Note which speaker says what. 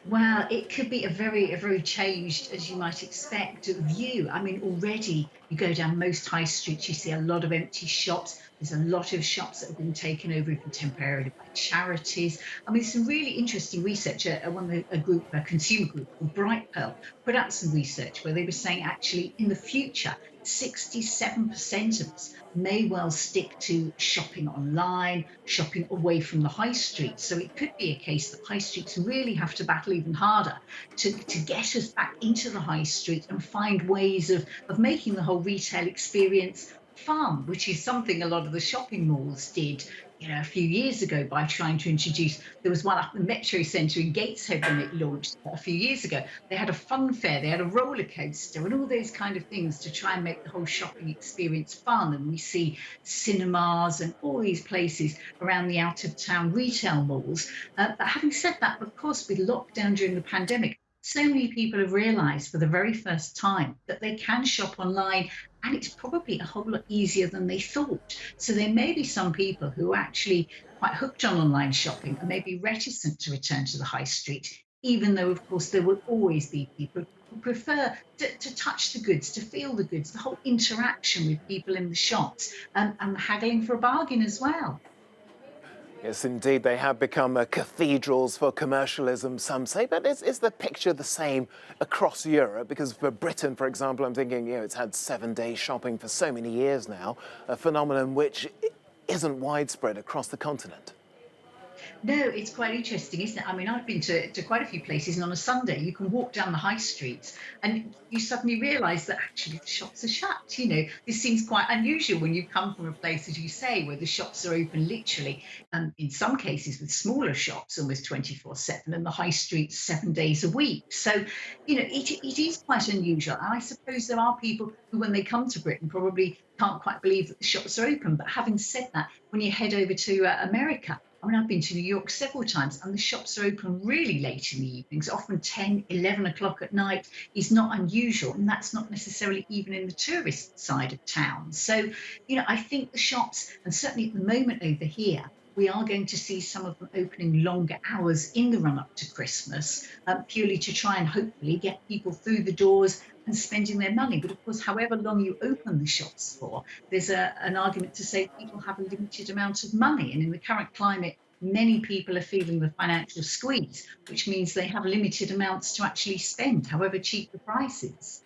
Speaker 1: Well, it could be a very changed, as you might expect, view. I mean, already you go down most high streets, you see a lot of empty shops. There's a lot of shops that have been taken over even temporarily by charities. I mean, some really interesting research. A consumer group called Bright Pearl put out some research where they were saying actually in the future, 67% of us may well stick to shopping online, shopping away from the high street. So it could be a case that high streets really have to battle even harder to get us back into the high street and find ways of making the whole retail experience fun, which is something a lot of the shopping malls did. A few years ago by trying to introduce, there was one up in the Metro Centre in Gateshead when it launched a few years ago. They had a fun fair, they had a roller coaster, and all those kind of things to try and make the whole shopping experience fun. And we see cinemas and all these places around the out of town retail malls. But having said that, of course, with lockdown during the pandemic, so many people have realised for the very first time that they can shop online and it's probably a whole lot easier than they thought. So there may be some people who are actually quite hooked on online shopping and may be reticent to return to the high street, even though, of course, there will always be people who prefer to touch the goods, to feel the goods, the whole interaction with people in the shops and haggling for a bargain as well.
Speaker 2: Yes, indeed, they have become cathedrals for commercialism, some say. But is the picture the same across Europe? Because for Britain, for example, I'm thinking, it's had 7 day shopping for so many years now, a phenomenon which isn't widespread across the continent.
Speaker 1: No, it's quite interesting, isn't it? I mean, I've been to quite a few places, and on a Sunday, you can walk down the high streets and you suddenly realise that actually the shops are shut. This seems quite unusual when you come from a place, as you say, where the shops are open literally, in some cases with smaller shops almost 24/7, and the high streets 7 days a week. So, it is quite unusual. And I suppose there are people who, when they come to Britain, probably can't quite believe that the shops are open. But having said that, when you head over to America, I mean, I've been to New York several times and the shops are open really late in the evenings, often 10, 11 o'clock at night is not unusual. And that's not necessarily even in the tourist side of town. So, I think the shops, and certainly at the moment over here, we are going to see some of them opening longer hours in the run up to Christmas, purely to try and hopefully get people through the doors and spending their money. But of course, however long you open the shops for, there's an argument to say people have a limited amount of money. And in the current climate, many people are feeling the financial squeeze, which means they have limited amounts to actually spend, however cheap the price is.